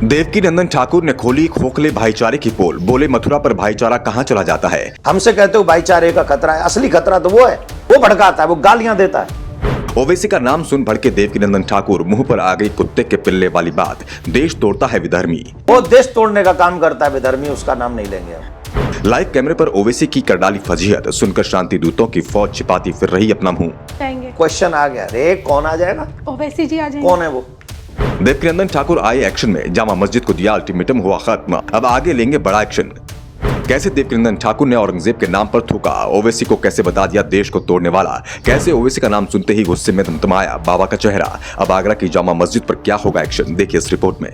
देवकी नंदन ठाकुर ने खोली खोखले भाईचारे की पोल। बोले मथुरा पर भाईचारा कहां चला जाता है। हमसे कहते हो भाईचारे का खतरा है, असली खतरा तो वो है, वो भड़काता है, वो गालियां देता है। ओवैसी का नाम सुन भड़के देवकी नंदन ठाकुर। मुंह पर आ गई कुत्ते के पिल्ले वाली बात। देश तोड़ता है विधर्मी। वो देश तोड़ने का काम करता है विधर्मी, उसका नाम नहीं लेंगे हम। लाइव कैमरे पर ओवैसी की कर डाली फजीहत सुनकर शांति दूतों की फौज छिपाती फिर रही अपना मुंह। क्वेश्चन आ गया, रे कौन आ जाएगा? ओवैसी जी आ जाएंगे। कौन है वो? देवकी नंदन ठाकुर आए एक्शन में। जामा मस्जिद को दिया अल्टीमेटम, हुआ खत्म। अब आगे लेंगे बड़ा एक्शन। कैसे देवकी नंदन ठाकुर ने औरंगजेब के नाम पर थूका। ओवैसी को कैसे बता दिया देश को तोड़ने वाला। कैसे ओवैसी का नाम सुनते ही गुस्से में तमतमाया बाबा का चेहरा। अब आगरा की जामा मस्जिद पर क्या होगा एक्शन, देखिए इस रिपोर्ट में।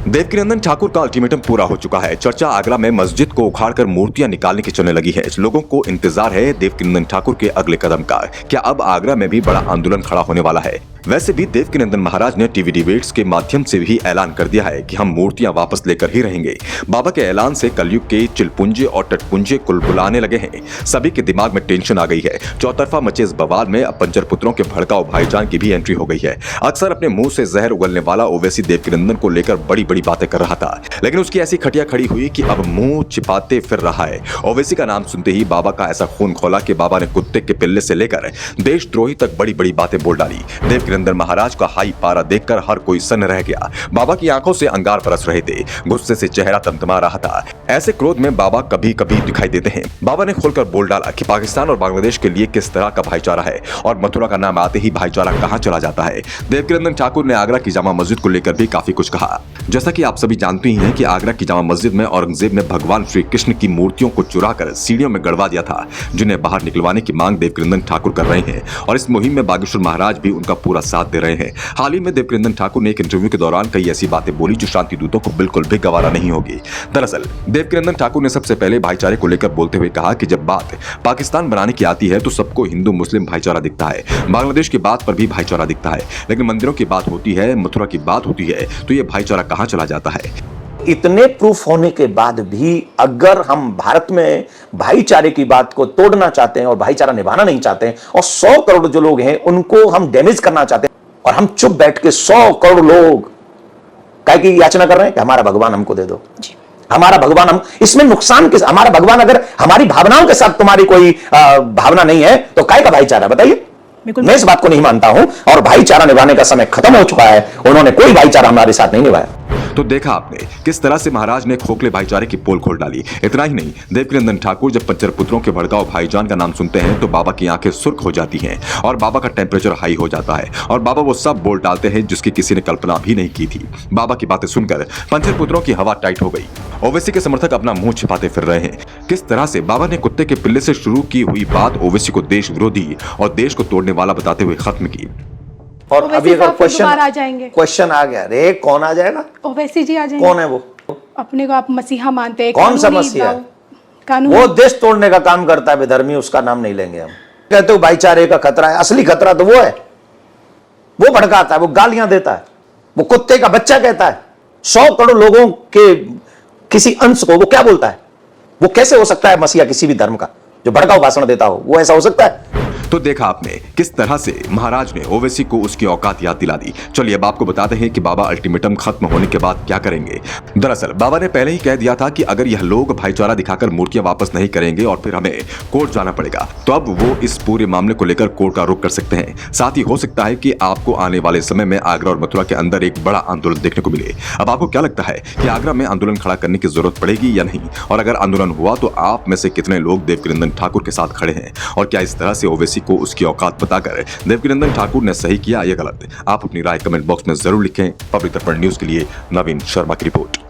देवकी नंदन ठाकुर का अल्टीमेटम पूरा हो चुका है। चर्चा आगरा में मस्जिद को उखाड़कर मूर्तियां निकालने की चलने लगी है। लोगों को इंतजार है देवकी नंदन ठाकुर के अगले कदम का। क्या अब आगरा में भी बड़ा आंदोलन खड़ा होने वाला है? वैसे भी देवकी नंदन महाराज ने टीवी डिबेट्स के माध्यम से भी ऐलान कर दिया है कि हम मूर्तियां वापस लेकर ही रहेंगे। बाबा के ऐलान से कलयुग के चिलपुंजे और टटपुंजे कुलबुलाने लगे हैं। सभी के दिमाग में टेंशन आ गई है। चौतरफा मचे इस बवाल में अब पंचर पुत्रों के भड़काऊ भाईजान की भी एंट्री हो गई है। अक्सर अपने मुंह से जहर उगलने वाला ओवैसी देवकी नंदन को लेकर बड़ी बड़ी बातें कर रहा था, लेकिन उसकी ऐसी खटिया खड़ी हुई कि अब मुंह छिपाते फिर रहा है। ओवैसी का नाम सुनते ही बाबा का ऐसा खून खोला कि बाबा ने कुत्ते के पिल्ले से लेकर देशद्रोही तक बड़ी बड़ी बातें बोल डाली। देवकी नंदन महाराज का हाई पारा देखकर हर कोई सन्न रह गया। बाबा की आंखों से अंगार बरस रहे थे, गुस्से से चेहरा तमतमा रहा था। ऐसे क्रोध में बाबा कभी कभी दिखाई देते हैं। बाबा ने खोलकर बोल डाला कि पाकिस्तान और बांग्लादेश के लिए किस तरह का भाईचारा है और मथुरा का नाम आते ही भाईचारा कहां चला जाता है। देवकी नंदन ठाकुर ने आगरा की जामा मस्जिद को लेकर भी काफी कुछ कहा। जैसा कि आप सभी जानते ही हैं कि आगरा की जामा मस्जिद में औरंगजेब ने भगवान श्री कृष्ण की मूर्तियों को चुराकर सीढ़ियों में गड़वा दिया था, जिन्हें बाहर निकलवाने की मांग देवकी नंदन ठाकुर कर रहे हैं और इस मुहिम में बागेश्वर महाराज भी उनका पूरा साथ दे रहे हैं। हाल ही में देवकी नंदन ठाकुर ने एक इंटरव्यू के दौरान कई ऐसी बातें बोली जो शांति दूतों को बिल्कुल भी गवारा नहीं होगी। दरअसल देवकी नंदन ठाकुर ने सबसे पहले भाईचारे को लेकर बोलते हुए कहा कि जब बात पाकिस्तान बनाने की आती है तो सबको हिंदू मुस्लिम भाईचारा दिखता है, बांग्लादेश की बात पर भी भाईचारा दिखता है, लेकिन मंदिरों की बात होती है, मथुरा की बात होती है तो ये भाईचारा कहां चला जाता है। इतने प्रूफ होने के बाद भी अगर हम भारत में भाईचारे की बात को तोड़ना चाहते हैं और भाईचारा निभाना नहीं चाहते हैं और 100 करोड़ जो लोग हैं उनको हम डैमेज करना चाहते हैं और हम चुप बैठ के 100 करोड़ लोग काय की याचना कर रहे हैं कि हमारा भगवान हमको दे दो, हमारा भगवान, हम इसमें नुकसान किस, हमारा भगवान अगर हमारी भावनाओं के साथ तुम्हारी कोई भावना नहीं है तो काय का भाईचारा बताइए। मैं इस बात को नहीं मानता हूं और भाईचारा निभाने का समय खत्म हो चुका है। उन्होंने कोई भाईचारा हमारे साथ नहीं निभाया। तो देखा आपने किस तरह से महाराज ने खोखले भाईचारे की पोल खोल डाली। इतना ही नहीं, देवकी नंदन ठाकुर जब पंचर पुत्रों के भड़काऊ भाईजान का नाम सुनते हैं तो बाबा की आंखें सुर्ख हो जाती हैं और बाबा का टेम्परेचर हाई हो जाता है और बाबा वो सब बोल डालते हैं जिसकी किसी ने कल्पना भी नहीं की थी। बाबा की बातें सुनकर पंचर पुत्रों की हवा टाइट हो गई। ओवैसी के समर्थक अपना मुंह छिपाते फिर रहे हैं। किस तरह से बाबा ने कुत्ते के पिल्ले से शुरू की हुई बात ओवैसी को देश विरोधी और देश को तोड़ने वाला बताते हुए खत्म की। और अभी अगर क्वेश्चन आ गया, रे कौन आ जाएगा? ओवैसी जी आ जाएंगे। कौन है वो? अपने को आप मसीहा मानते हैं? कौन सा मसीहा? वो देश तोड़ने का काम करता है विधर्मी, उसका नाम नहीं लेंगे हम। कहते हो भाईचारे का खतरा है, असली खतरा तो वो है, वो भड़काता है, वो गालियां देता है, वो कुत्ते का बच्चा कहता है 100 करोड़ लोगों के किसी अंश को वो क्या बोलता है? वो कैसे हो सकता है मसीहा किसी भी धर्म का जो भड़काऊ भाषण देता हो? वो ऐसा हो सकता है? तो देखा आपने किस तरह से महाराज ने ओवैसी को उसकी औकात याद दिला दी। चलिए अब आपको बताते हैं कि बाबा अल्टीमेटम खत्म होने के बाद क्या करेंगे। दरअसल बाबा ने पहले ही कह दिया था कि अगर यह लोग भाईचारा दिखाकर मूर्तियां वापस नहीं करेंगे और फिर हमें कोर्ट जाना पड़ेगा, तो अब वो इस पूरे मामले को लेकर कोर्ट का रुख कर सकते हैं। साथ ही हो सकता है कि आपको आने वाले समय में आगरा और मथुरा के अंदर एक बड़ा आंदोलन देखने को मिले। अब आपको क्या लगता है कि आगरा में आंदोलन खड़ा करने की जरूरत पड़ेगी या नहीं, और अगर आंदोलन हुआ तो आप में से कितने लोग देवकी नंदन ठाकुर के साथ खड़े हैं, और क्या इस तरह से ओवैसी को उसकी औकात बताकर देवकी नंदन ठाकुर ने सही किया या गलत? आप अपनी राय कमेंट बॉक्स में जरूर लिखें। पब्लिक दर्पण न्यूज के लिए नवीन शर्मा की रिपोर्ट।